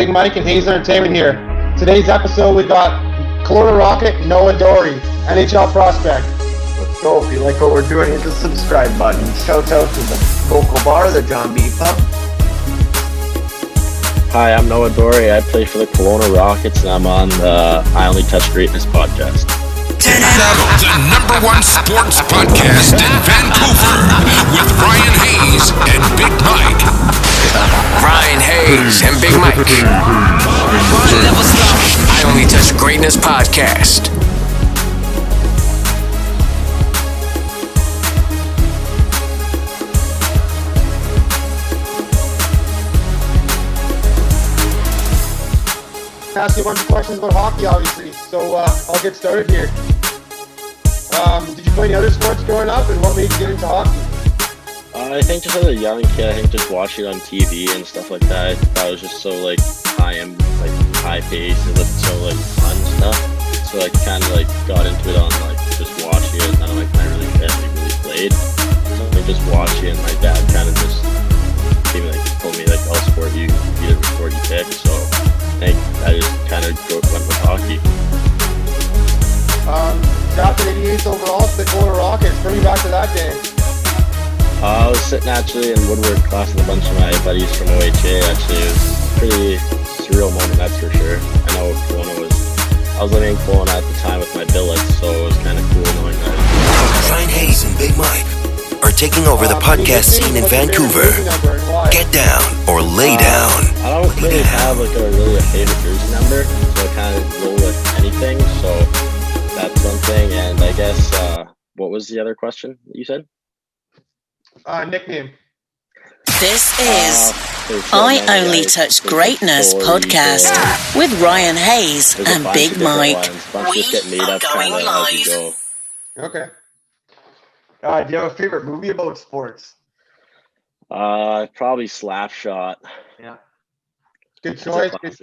Big Mike and Hayes Entertainment here. Today's episode we got Kelowna Rocket Noah Dorey, NHL Prospect. Let's go. If you like what we're doing, hit the subscribe button. Shout out to the local bar, the John B. Pub. Hi, I'm Noah Dorey. I play for the Kelowna Rockets, and I'm on the I Only Touch Greatness podcast. The number one sports podcast in Vancouver with Ryan Hayes and Big Mike. Ryan Hayes and Big Mike. I Only Touch Greatness podcast. Ask you a bunch of questions about hockey, obviously. So I'll get started here. Did you play any other sports growing up, and what made you get into hockey? I think just as a young kid, I think just watching it on TV and stuff like that, I thought it was just so high paced and so fun stuff. So I kind of got into it on just watching it, and then I really played. So I think just watching it, and my dad kind of just told me oh, sport you did the sport you picked. So I think I just kind of went with hockey. Drafted 88th overall to the Kelowna Rockets. Bring me back to that day. I was sitting actually in Woodward class with a bunch of my buddies from OHA. Actually, it was a pretty surreal moment, that's for sure. I know I was living in Kelowna at the time with my billets, so it was kind of cool knowing that. Ryan Hayes and Big Mike are taking over the podcast scene in Vancouver. Get down or lay down. I don't really have a favorite jersey number, so I kind of roll with anything. So that's one thing. And I guess what was the other question that you said? Nickname. This is I Only Touch Greatness podcast with Ryan Hayes and Big Mike. We are going live. Okay. Do you have a favorite movie about sports? Probably Slapshot. Yeah. Good choice. Who's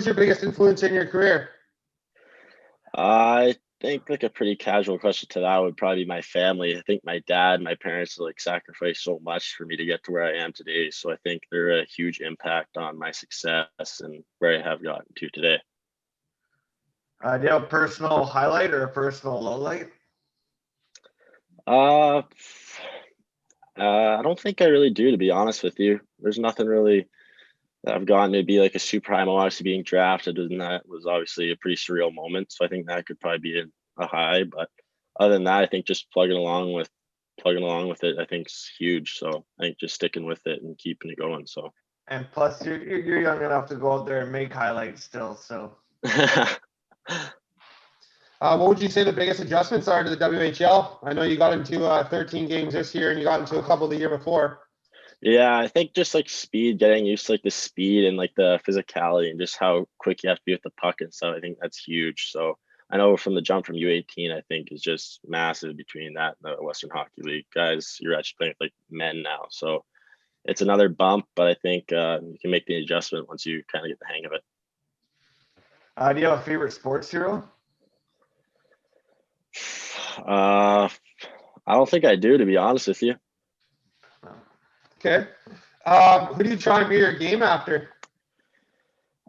your biggest influence in your career? I think a pretty casual question to that would probably be my family. I think my dad, my parents sacrificed so much for me to get to where I am today. So I think they're a huge impact on my success and where I have gotten to today. Do you have a personal highlight or a personal lowlight? I don't think I really do, to be honest with you. There's nothing really that I've gotten to be a super high. Obviously being drafted, and that was obviously a pretty surreal moment. So I think that could probably be a high. But other than that, I think just plugging along with it, I think is huge. So I think just sticking with it and keeping it going. So. And plus, you're young enough to go out there and make highlights still. So. What would you say the biggest adjustments are to the WHL? I know you got into 13 games this year, and you got into a couple the year before. Yeah, I think just speed, getting used to the speed and the physicality and just how quick you have to be with the puck and stuff. I think that's huge. So I know from the jump from U18, I think is just massive between that and the Western Hockey League. Guys, you're actually playing with men now. So it's another bump, but I think you can make the adjustment once you kind of get the hang of it. Do you have a favorite sports hero? I don't think I do, to be honest with you. Okay. Who do you try and mirror your game after?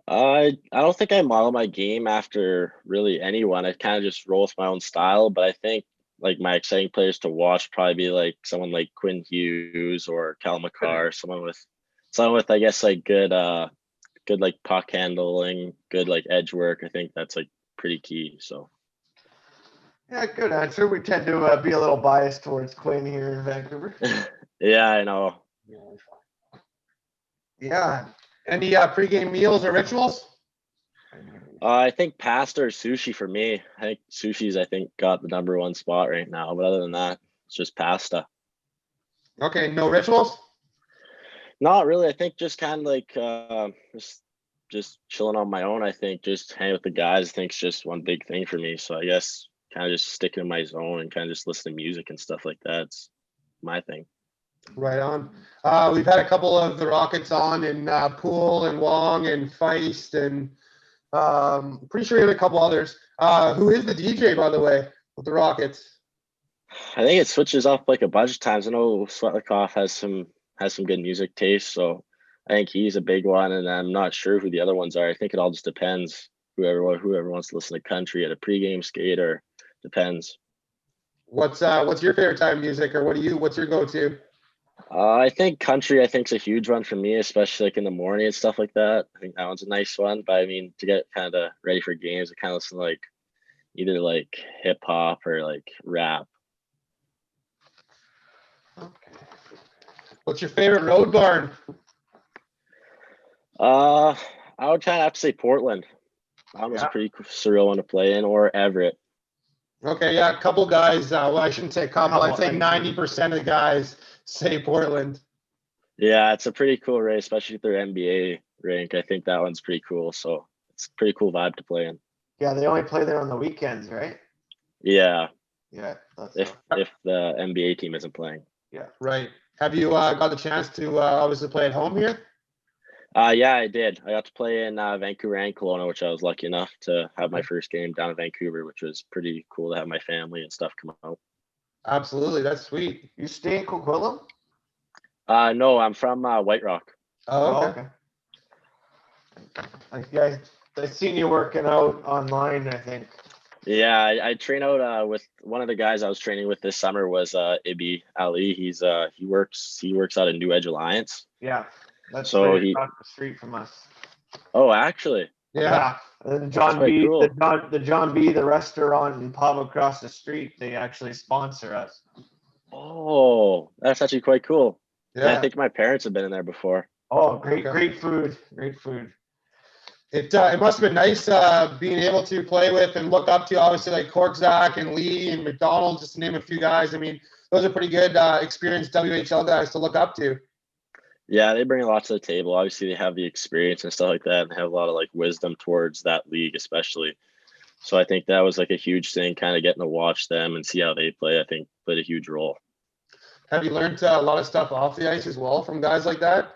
I don't think I model my game after really anyone. I kind of just roll with my own style, but I think my exciting players to watch probably be someone like Quinn Hughes or Cal McCarr, someone with I guess good puck handling, good edge work. I think that's pretty key. So. Yeah, good answer. We tend to be a little biased towards Quinn here in Vancouver. Yeah, I know. Yeah. Any pregame meals or rituals? I think pasta or sushi for me. I think sushi's got the number one spot right now. But other than that, it's just pasta. Okay, no rituals? Not really. I think just kind of just chilling on my own. I think just hanging with the guys. I think it's just one big thing for me. So I guess kind of just sticking in my zone and kind of just listening to music and stuff like that. It's my thing. Right on. We've had a couple of the Rockets on in Poole and Wong and Feist and pretty sure you had a couple others. Who is the DJ, by the way, with the Rockets? I think it switches up a bunch of times. I know Svetlikov has has some good music taste. So I think he's a big one, and I'm not sure who the other ones are. I think it all just depends. Whoever wants to listen to country at a pregame skate, or depends. What's your favorite type of music, or what's your go-to? I think country, I think, is a huge one for me, especially like in the morning and stuff like that. I think that one's a nice one. But I mean, to get kind of ready for games, I kind of listen to like either like hip hop or like rap. Okay. What's your favorite road barn? I would kind of have to say Portland. That was a pretty surreal one to play in, or Everett. Okay, yeah, a couple guys. Well, I shouldn't say couple. I'd say 90% of the guys say Portland. Yeah, it's a pretty cool race, especially with their NBA rink. I think that one's pretty cool. So it's a pretty cool vibe to play in. Yeah, they only play there on the weekends, right? Yeah. Yeah. If the NBA team isn't playing. Yeah. Right. Have you got the chance to obviously play at home here? Yeah, I did. I got to play in Vancouver and Kelowna, which I was lucky enough to have my first game down in Vancouver, which was pretty cool to have my family and stuff come out. Absolutely, that's sweet. You stay in Coquitlam? No, I'm from White Rock. Oh, okay. I've seen you working out online, I think. Yeah, I train out with one of the guys I was training with this summer was Ibi Ali. He works out of New Edge Alliance. Yeah. That's so right across the street from us. Oh, actually. Yeah. And John B, cool. the John B, the restaurant and pub across the street, they actually sponsor us. Oh, that's actually quite cool. Yeah. I think my parents have been in there before. Oh, great food. It must have been nice being able to play with and look up to, obviously, like Korczak and Lee and McDonald, just to name a few guys. I mean, those are pretty good experienced WHL guys to look up to. Yeah, they bring a lot to the table. Obviously, they have the experience and stuff like that, and have a lot of like wisdom towards that league, especially. So I think that was like a huge thing, kind of getting to watch them and see how they play. I think played a huge role. Have you learned a lot of stuff off the ice as well from guys like that?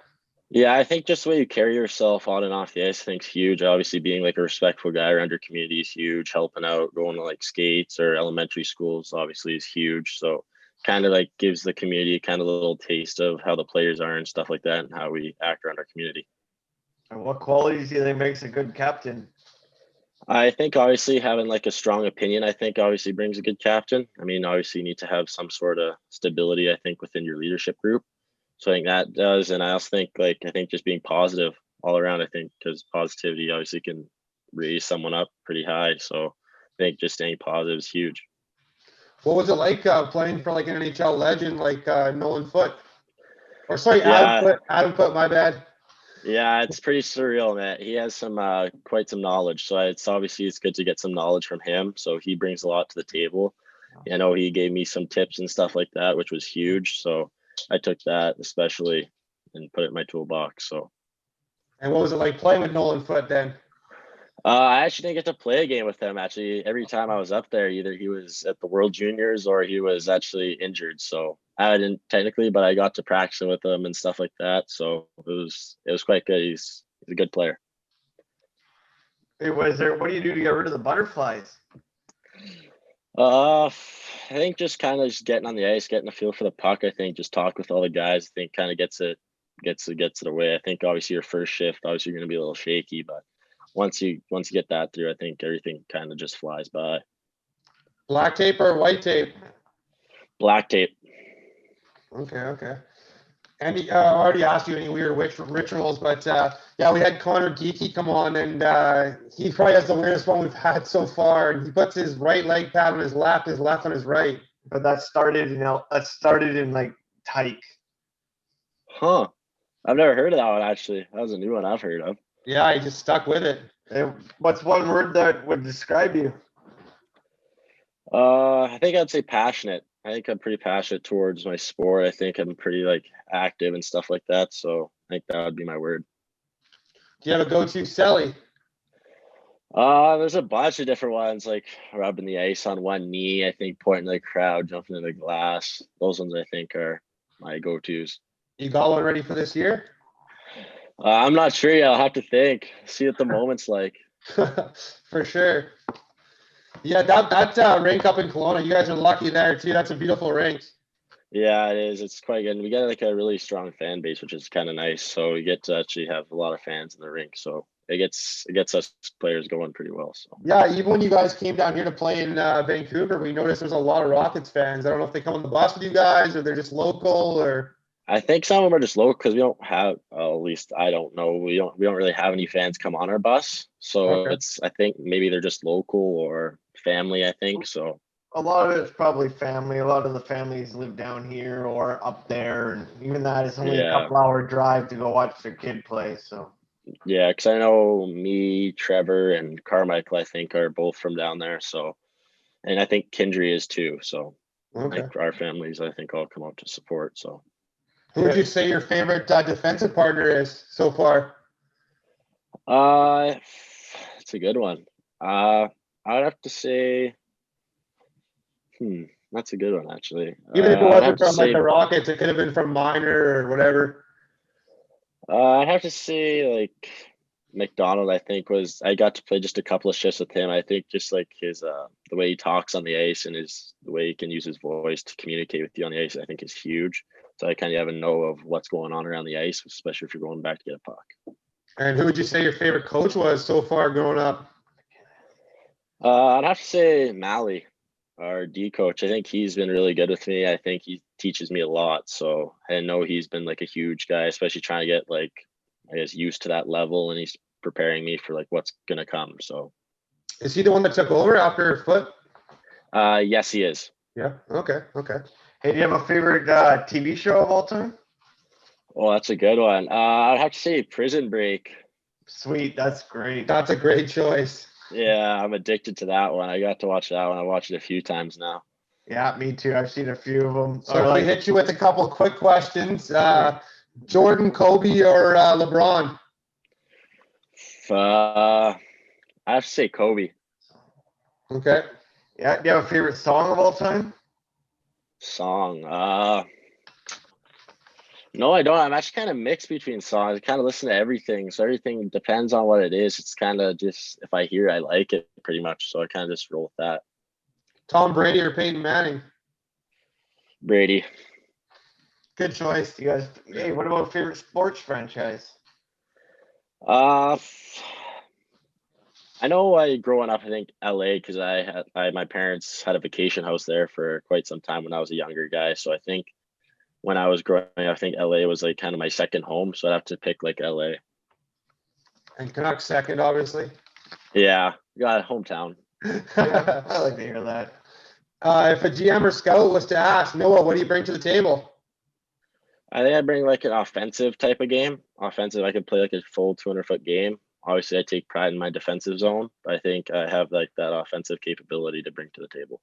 Yeah, I think just the way you carry yourself on and off the ice, I think is huge. Obviously, being like a respectful guy around your community is huge. Helping out, going to like skates or elementary schools, obviously, is huge. So kind of like gives the community kind of a little taste of how the players are and stuff like that, and how we act around our community. And what qualities do you think makes a good captain? I think obviously having like a strong opinion, I think obviously brings a good captain. I mean, obviously you need to have some sort of stability, I think, within your leadership group. So I think that does. And I also think I think just being positive all around, I think, because positivity obviously can raise someone up pretty high. So I think just staying positive is huge. What was it like playing for like an NHL legend like Nolan Foote? Or sorry, Adam Foote, my bad. Yeah, it's pretty surreal, man. He has some quite some knowledge. So it's good to get some knowledge from him. So he brings a lot to the table. I know he gave me some tips and stuff like that, which was huge. So I took that especially and put it in my toolbox. So. And what was it like playing with Nolan Foote then? I actually didn't get to play a game with him. Actually, every time I was up there, either he was at the World Juniors or he was actually injured. So I didn't technically, but I got to practice with him and stuff like that. So it was quite good. He's a good player. What do you do to get rid of the butterflies? I think just kind of just getting on the ice, getting a feel for the puck. I think just talk with all the guys. I think kind of gets it away. I think obviously your first shift, obviously you're going to be a little shaky, but once you get that through, I think everything kind of just flies by. Black tape or white tape? Black tape. Okay. And I already asked you any weird rituals, but we had Connor Geeky come on, and he probably has the weirdest one we've had so far. And he puts his right leg pad on his left on his right. But that started in like Tyke. Huh. I've never heard of that one, actually. That was a new one I've heard of. Yeah, he just stuck with it. What's one word that would describe you? I think I'd say passionate. I think I'm pretty passionate towards my sport. I think I'm pretty like active and stuff like that. So I think that would be my word. Do you have a go-to celly? There's a bunch of different ones, like rubbing the ice on one knee. I think pointing to the crowd, jumping in the glass. Those ones I think are my go-tos. You got one ready for this year? I'm not sure yet. I'll have to think. See what the moment's like. For sure. Yeah, that rink up in Kelowna, you guys are lucky there too. That's a beautiful rink. Yeah, it is. It's quite good. And we got like a really strong fan base, which is kind of nice. So we get to actually have a lot of fans in the rink. So it gets us players going pretty well. So Yeah, even when you guys came down here to play in Vancouver, we noticed there's a lot of Rockets fans. I don't know if they come on the bus with you guys or they're just local or. I think some of them are just local because we don't have, at least I don't know. We don't really have any fans come on our bus. So Okay. I think maybe they're just local or family, I think. So A lot of it's probably family. A lot of the families live down here or up there, and even that is only a yeah. couple-hour drive to go watch their kid play. So Yeah, because I know me, Trevor, and Carmichael, I think, are both from down there. So, and I think Kendry is too. So, Okay. like our families, I think, all come out to support. So, Who would you say your favorite defensive partner is so far? it's a good one. I'd have to say, that's a good one actually. Even if it I'd have wasn't to from like say, the Rockets, it could have been from Minor or whatever. I'd have to say like McDonald. I got to play just a couple of shifts with him. I think just like his the way he talks on the ice and the way he can use his voice to communicate with you on the ice, I think is huge. So I kind of have a know of what's going on around the ice, especially if you're going back to get a puck. And who would you say your favorite coach was so far growing up? I'd have to say Malley, our D coach. I think he's been really good with me. I think he teaches me a lot. So I know he's been like a huge guy, especially trying to get like, I guess, used to that level, and he's preparing me for like what's gonna come. So Is he the one that took over after Foot? yes, he is. Yeah. Okay. hey, do you have a favorite TV show of all time? Oh, that's a good one. I'd have to say Prison Break. Sweet, that's great. That's a great choice. Yeah, I'm addicted to that one. I got to watch that one. I watched it a few times now. Yeah, me too. I've seen a few of them. So if we hit you with a couple quick questions, Jordan, Kobe, or LeBron? I have to say Kobe. Okay. Yeah, do you have a favorite song of all time? Song. No, I don't. I'm actually kind of mixed between songs. I kind of listen to everything. So everything depends on what it is. It's kind of just, if I hear it, I like it pretty much. So I kind of just roll with that. Tom Brady or Peyton Manning? Brady. Good choice. You guys, hey, what about favorite sports franchise? I know growing up, I think LA, because my parents had a vacation house there for quite some time when I was a younger guy. So I think when I was growing up, I think LA was like kind of my second home. So I'd have to pick like LA. And Canucks second, obviously. Yeah, got hometown. Yeah, I like to hear that. If a GM or scout was to ask, Noah, what do you bring to the table? I think I bring like an offensive type of game. Offensive, I could play like a full 200-foot game. Obviously, I take pride in my defensive zone, but I think I have like that offensive capability to bring to the table.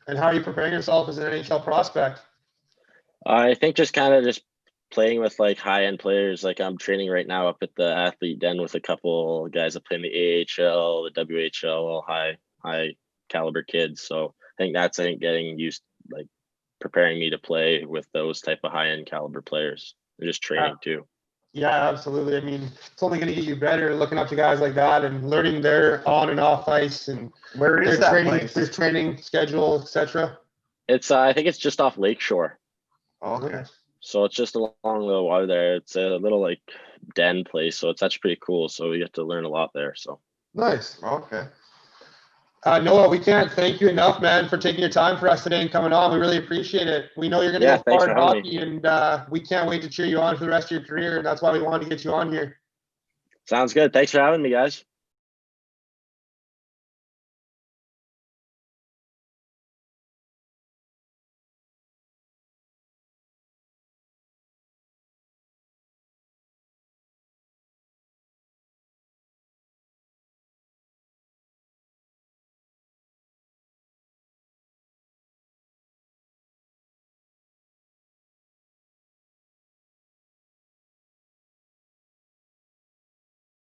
And how are you preparing yourself as an NHL prospect? I think just kind of just playing with like high-end players. Like I'm training right now up at the athlete den with a couple guys that play in the AHL, the WHL, all high caliber kids. So I think getting used, like preparing me to play with those type of high-end caliber players and just training too. Yeah, absolutely. I mean, it's only going to get you better looking up to guys like that and learning their on and off ice and Where is that place? Their training schedule, etc. It's I think it's just off Lakeshore. Okay. So it's just along the water there. It's a little like den place, so it's actually pretty cool. So we get to learn a lot there. So nice. Okay. Noah, we can't thank you enough, man, for taking your time for us today and coming on. We really appreciate it. We know you're going to go far in hockey, and we can't wait to cheer you on for the rest of your career, and that's why we wanted to get you on here. Sounds good. Thanks for having me, guys.